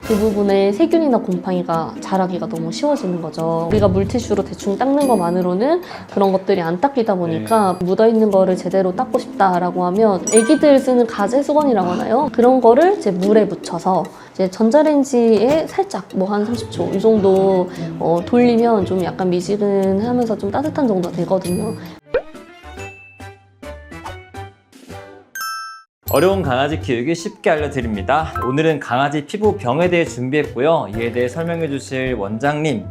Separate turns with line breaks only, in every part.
그 부분에 세균이나 곰팡이가 자라기가 너무 쉬워지는 거죠. 우리가 물티슈로 대충 닦는 것만으로는 그런 것들이 안 닦이다 보니까 묻어있는 거를 제대로 닦고 싶다라고 하면 애기들 쓰는 가제 수건이라고 하나요? 그런 거를 이제 물에 묻혀서 이제 전자레인지에 살짝 뭐 한 30초 이 정도 돌리면 좀 약간 미지근하면서 좀 따뜻한 정도가 되거든요.
어려운 강아지 키우기 쉽게 알려드립니다. 오늘은 강아지 피부병에 대해 준비했고요. 이에 대해 설명해 주실 원장님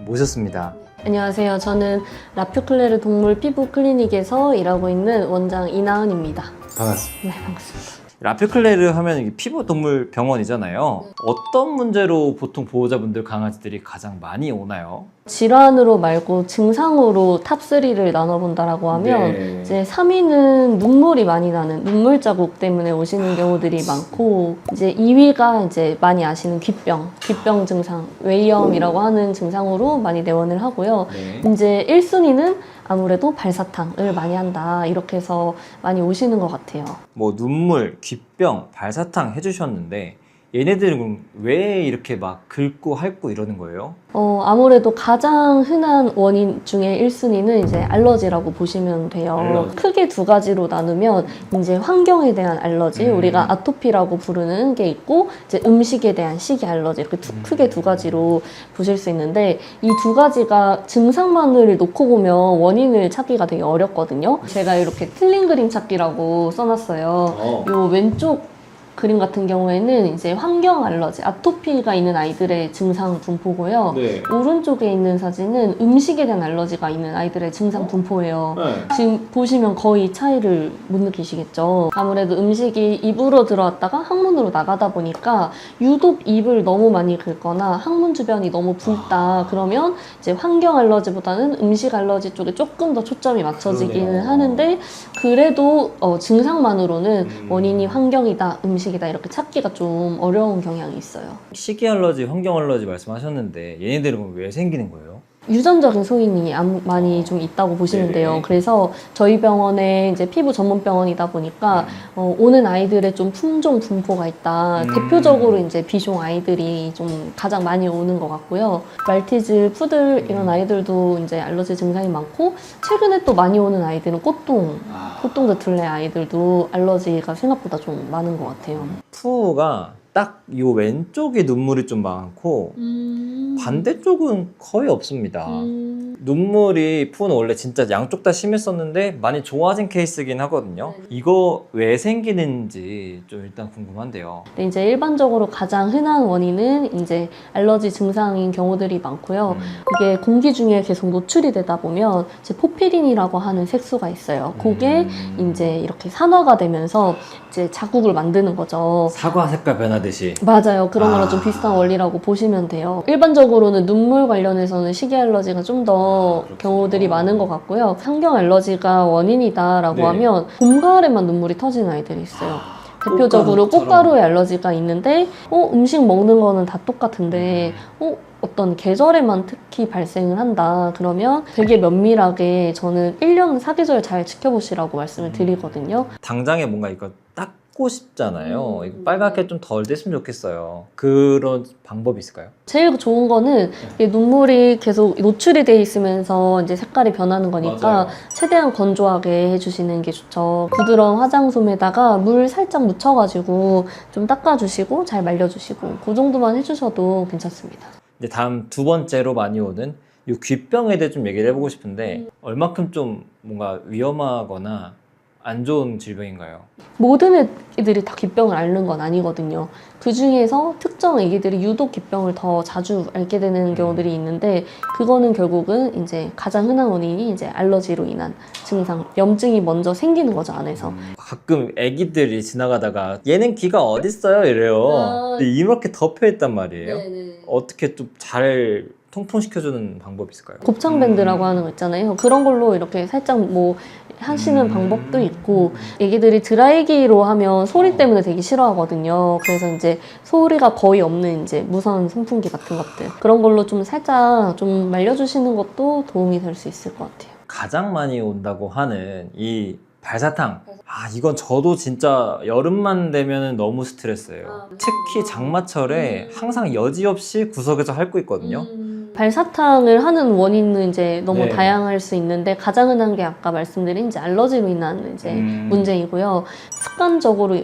모셨습니다.
안녕하세요. 저는 라퓨클레르 동물 피부 클리닉에서 일하고 있는 원장 이나은입니다.
반갑습니다.
네, 반갑습니다.
라퓨클레르 하면 이게 피부 동물 병원이잖아요. 어떤 문제로 보통 보호자분들 강아지들이 가장 많이 오나요?
질환으로 말고 증상으로 탑3를 나눠본다라고 하면
네.
이제 3위는 눈물이 많이 나는 눈물 자국 때문에 오시는 경우들이 많고 이제 2위가 이제 많이 아시는 귀병 증상, 외염이라고 하는 증상으로 많이 내원을 하고요.
네.
이제 1순위는 아무래도 발사탕을 많이 한다 이렇게 해서 많이 오시는 것 같아요.
뭐 눈물, 귀병, 발사탕 해주셨는데 얘네들은 그럼 왜 이렇게 막 긁고 핥고 이러는 거예요?
아무래도 가장 흔한 원인 중에 1순위는 이제 알러지라고 보시면 돼요.
알러지.
크게 두 가지로 나누면 이제 환경에 대한 알러지, 우리가 아토피라고 부르는 게 있고 이제 음식에 대한 식이 알러지 이렇게 크게 두 가지로 보실 수 있는데 이 두 가지가 증상만을 놓고 보면 원인을 찾기가 되게 어렵거든요. 제가 이렇게 틀린 그림 찾기라고 써놨어요. 요 왼쪽 그림 같은 경우에는 이제 환경 알러지, 아토피가 있는 아이들의 증상 분포고요.
네.
오른쪽에 있는 사진은 음식에 대한 알러지가 있는 아이들의 증상 분포예요.
네.
지금 보시면 거의 차이를 못 느끼시겠죠. 아무래도 음식이 입으로 들어왔다가 항문으로 나가다 보니까 유독 입을 너무 많이 긁거나 항문 주변이 너무 붉다 그러면 이제 환경 알러지보다는 음식 알러지 쪽에 조금 더 초점이 맞춰지기는
그러네요.
하는데 그래도 증상만으로는 원인이 환경이다, 음식이다 이렇게 찾기가 좀 어려운 경향이 있어요.
식이 알러지, 환경 알러지 말씀하셨는데 얘네들은 왜 생기는 거예요?
유전적인 소인이 많이 좀 있다고 보시면 돼요.
네네.
그래서 저희 병원에 이제 피부 전문 병원이다 보니까 오는 아이들의 좀 품종 분포가 있다. 대표적으로 이제 비숑 아이들이 좀 가장 많이 오는 것 같고요. 말티즈, 푸들 이런 아이들도 이제 알러지 증상이 많고 최근에 또 많이 오는 아이들은 꽃동드 둘레 아이들도 알러지가 생각보다 좀 많은 것 같아요.
푸우가 딱 이 왼쪽에 눈물이 좀 많고 반대쪽은 거의 없습니다. 눈물이 푸는 원래 진짜 양쪽 다 심했었는데 많이 좋아진 케이스긴 하거든요. 이거 왜 생기는지 좀 일단 궁금한데요.
근데 이제 일반적으로 가장 흔한 원인은 이제 알러지 증상인 경우들이 많고요. 이게 공기 중에 계속 노출이 되다 보면 이제 포피린이라고 하는 색소가 있어요. 그게 이제 이렇게 산화가 되면서 이제 자국을 만드는 거죠.
사과 색깔 변하듯이.
맞아요. 그런 거랑 좀 비슷한 원리라고 보시면 돼요. 일반적으로는 눈물 관련해서는 식이 알러지가 좀 더 경우들이 많은 것 같고요. 환경 알러지가 원인이다라고
네.
하면 봄, 가을에만 눈물이 터지는 아이들이 있어요. 대표적으로
꽃가루처럼.
꽃가루에 알러지가 있는데 음식 먹는 거는 다 똑같은데 어떤 계절에만 특히 발생을 한다 그러면 되게 면밀하게 저는 1년 사계절 잘 지켜보시라고 말씀을 드리거든요.
당장에 뭔가 이거 닦고 싶잖아요. 이거 빨갛게 좀 덜 됐으면 좋겠어요. 그런 방법이 있을까요?
제일 좋은 거는 이게 눈물이 계속 노출이 돼 있으면서 이제 색깔이 변하는 거니까
맞아요.
최대한 건조하게 해주시는 게 좋죠. 부드러운 화장솜에다가 물 살짝 묻혀가지고 좀 닦아주시고 잘 말려주시고 그 정도만 해주셔도 괜찮습니다.
이제 다음 두 번째로 많이 오는 이 귀병에 대해 좀 얘기를 해보고 싶은데 얼마큼 좀 뭔가 위험하거나 안 좋은 질병인가요?
모든 애들이 다 귀병을 앓는 건 아니거든요. 그 중에서 특정 애기들이 유독 귀병을 더 자주 앓게 되는 경우들이 있는데 그거는 결국은 이제 가장 흔한 원인이 이제 알러지로 인한 증상, 염증이 먼저 생기는 거죠, 안에서.
가끔 애기들이 지나가다가 얘는 귀가 어딨어요? 이래요. 근데 이렇게 덮여있단 말이에요. 어떻게 좀 잘 통풍시켜주는 방법이 있을까요?
곱창밴드라고 하는 거 있잖아요. 그런 걸로 이렇게 살짝 뭐 하시는 방법도 있고 애기들이 드라이기로 하면 소리 때문에 되게 싫어하거든요. 그래서 이제 소리가 거의 없는 이제 무선 선풍기 같은 것들 그런 걸로 좀 살짝 좀 말려주시는 것도 도움이 될 수 있을 것 같아요.
가장 많이 온다고 하는 이 발사탕. 아, 이건 저도 진짜 여름만 되면 너무 스트레스예요. 특히 장마철에 항상 여지없이 구석에서 핥고 있거든요.
발사탕을 하는 원인은 이제 너무
네.
다양할 수 있는데 가장 흔한 게 아까 말씀드린 이제 알러지로 인한 이제 문제이고요. 습관적으로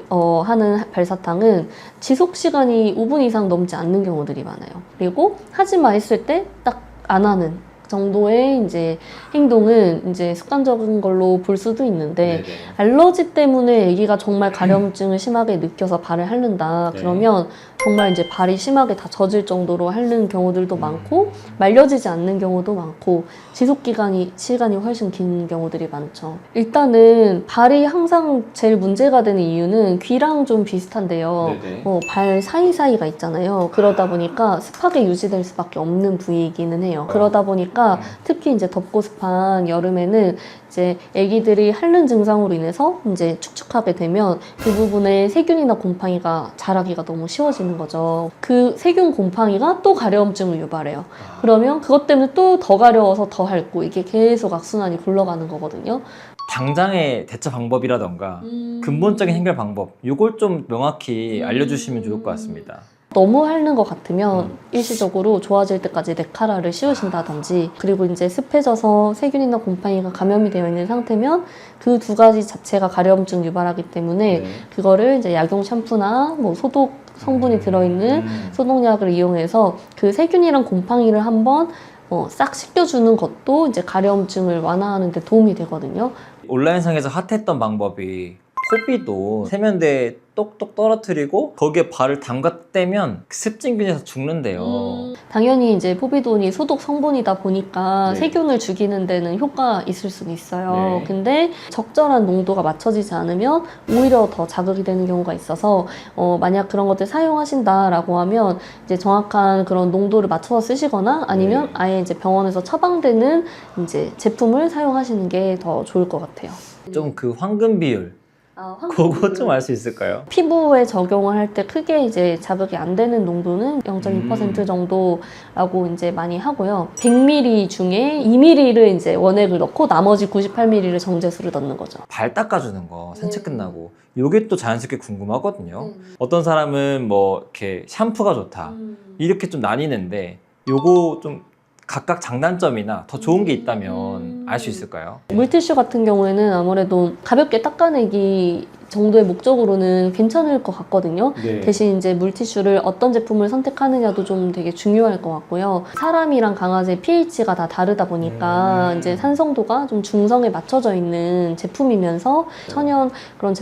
하는 발사탕은 지속 시간이 5분 이상 넘지 않는 경우들이 많아요. 그리고 하지 마 했을 때 딱 안 하는 정도의 이제 행동은 이제 습관적인 걸로 볼 수도 있는데
네네.
알러지 때문에 아기가 정말 가려움증을 심하게 느껴서 발을 핥는다.
네.
그러면 정말 이제 발이 심하게 다 젖을 정도로 핥는 경우들도 많고 말려지지 않는 경우도 많고 지속 시간이 훨씬 긴 경우들이 많죠. 일단은 발이 항상 제일 문제가 되는 이유는 귀랑 좀 비슷한데요.
네네.
발 사이사이가 있잖아요. 그러다 보니까 습하게 유지될 수밖에 없는 부위이기는 해요. 그러다 보니까 특히 이제 덥고 습한 여름에는 이제 아기들이 핥는 증상으로 인해서 이제 축축하게 되면 그 부분에 세균이나 곰팡이가 자라기가 너무 쉬워지는 거죠. 그 세균 곰팡이가 또 가려움증을 유발해요. 그러면 그것 때문에 또 더 가려워서 더 핥고 이게 계속 악순환이 굴러가는 거거든요.
당장의 대처 방법이라던가 근본적인 해결 방법 이걸 좀 명확히 알려주시면 좋을 것 같습니다.
너무 핥는 것 같으면 일시적으로 좋아질 때까지 네카라를 씌우신다든지 그리고 이제 습해져서 세균이나 곰팡이가 감염이 되어 있는 상태면 그 두 가지 자체가 가려움증 유발하기 때문에
네.
그거를 이제 약용 샴푸나 뭐 소독 성분이 들어있는 소독약을 이용해서 그 세균이랑 곰팡이를 한번 싹 씻겨주는 것도 이제 가려움증을 완화하는 데 도움이 되거든요.
온라인상에서 핫했던 방법이 포비도 세면대에 똑똑 떨어뜨리고 거기에 발을 담갔대면 습진균에서 죽는데요.
당연히 이제 포비돈이 소독 성분이다 보니까
네.
세균을 죽이는 데는 효과가 있을 수는 있어요.
네.
근데 적절한 농도가 맞춰지지 않으면 오히려 더 자극이 되는 경우가 있어서 만약 그런 것들 사용하신다라고 하면 이제 정확한 그런 농도를 맞춰서 쓰시거나 아니면
네.
아예 이제 병원에서 처방되는 이제 제품을 사용하시는 게 더 좋을 것 같아요.
좀 그 황금 비율 그거 좀 알 수 있을까요?
피부에 적용을 할 때 크게 이제 자극이 안 되는 농도는 0.2% 정도라고 이제 많이 하고요. 100ml 중에 2ml를 이제 원액을 넣고 나머지 98ml를 정제수를 넣는 거죠.
발 닦아주는 거 산책 끝나고 요게 또 자연스럽게 궁금하거든요. 어떤 사람은 뭐 이렇게 샴푸가 좋다 이렇게 좀 나뉘는데 요거 좀 각각 장단점이나 더 좋은 게 있다면 알 수 있을까요?
물티슈 같은 경우에는 아무래도 가볍게 닦아내기 정도의 목적으로는 괜찮을 것 같거든요.
네.
대신 이제 물티슈를 어떤 제품을 선택하느냐도 좀 되게 중요할 것 같고요. 사람이랑 강아지 pH가 다 다르다 보니까 이제 산성도가 좀 중성에 맞춰져 있는 제품이면서 천연 그런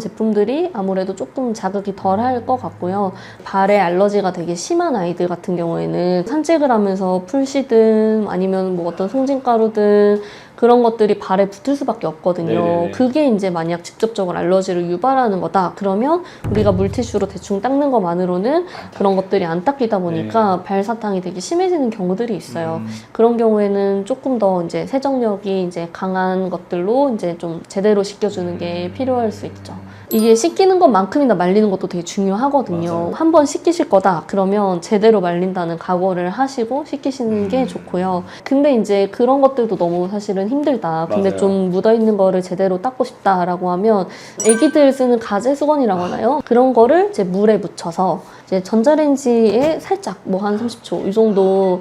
제품들이 아무래도 조금 자극이 덜 할 것 같고요. 발에 알러지가 되게 심한 아이들 같은 경우에는 산책을 하면서 풀씨든 아니면 뭐 어떤 송진가루든 그런 것들이 발에 붙을 수밖에 없거든요.
네네네.
그게 이제 만약 직접적으로 알러지를 유발하는 거다. 그러면 우리가 물티슈로 대충 닦는 것만으로는 그런 것들이 안 닦이다 보니까 발사탕이 되게 심해지는 경우들이 있어요. 그런 경우에는 조금 더 이제 세정력이 이제 강한 것들로 이제 좀 제대로 씻겨주는 게 필요할 수 있죠. 이게 씻기는 것만큼이나 말리는 것도 되게 중요하거든요.
맞아요.
한번 씻기실 거다. 그러면 제대로 말린다는 각오를 하시고 씻기시는 게 좋고요. 근데 이제 그런 것들도 너무 사실은 힘들다. 근데
맞아요.
좀 묻어있는 거를 제대로 닦고 싶다라고 하면 애기들 쓰는 가제 수건이라고 하나요? 그런 거를 이제 물에 묻혀서 이제 전자레인지에 살짝 뭐 한 30초 이 정도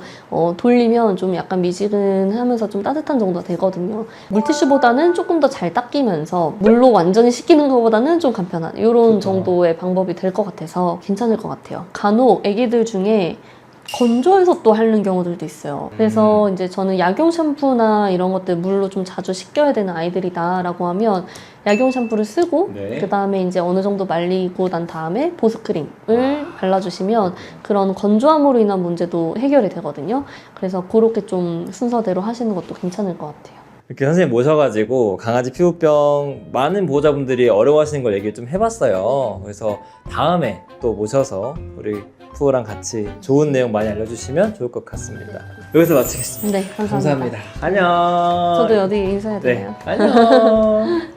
돌리면 좀 약간 미지근하면서 좀 따뜻한 정도가 되거든요. 물티슈보다는 조금 더 잘 닦이면서 물로 완전히 씻기는 것보다는 좀 간편한 이런 정도의 방법이 될 것 같아서 괜찮을 것 같아요. 간혹 애기들 중에 건조해서 또 핥는 경우들도 있어요. 그래서 이제 저는 약용 샴푸나 이런 것들 물로 좀 자주 씻겨야 되는 아이들이다라고 하면 약용 샴푸를 쓰고
네.
그 다음에 이제 어느 정도 말리고 난 다음에 보습크림을 발라주시면 그런 건조함으로 인한 문제도 해결이 되거든요. 그래서 그렇게 좀 순서대로 하시는 것도 괜찮을 것 같아요.
이렇게 선생님 모셔가지고 강아지 피부병 많은 보호자분들이 어려워하시는 걸 얘기를 좀 해봤어요. 그래서 다음에 또 모셔서 우리 푸우랑 같이 좋은 내용 많이 알려주시면 좋을 것 같습니다. 여기서 마치겠습니다.
네, 감사합니다.
감사합니다. 안녕.
저도 어디 인사해야
네,
되나요?
안녕.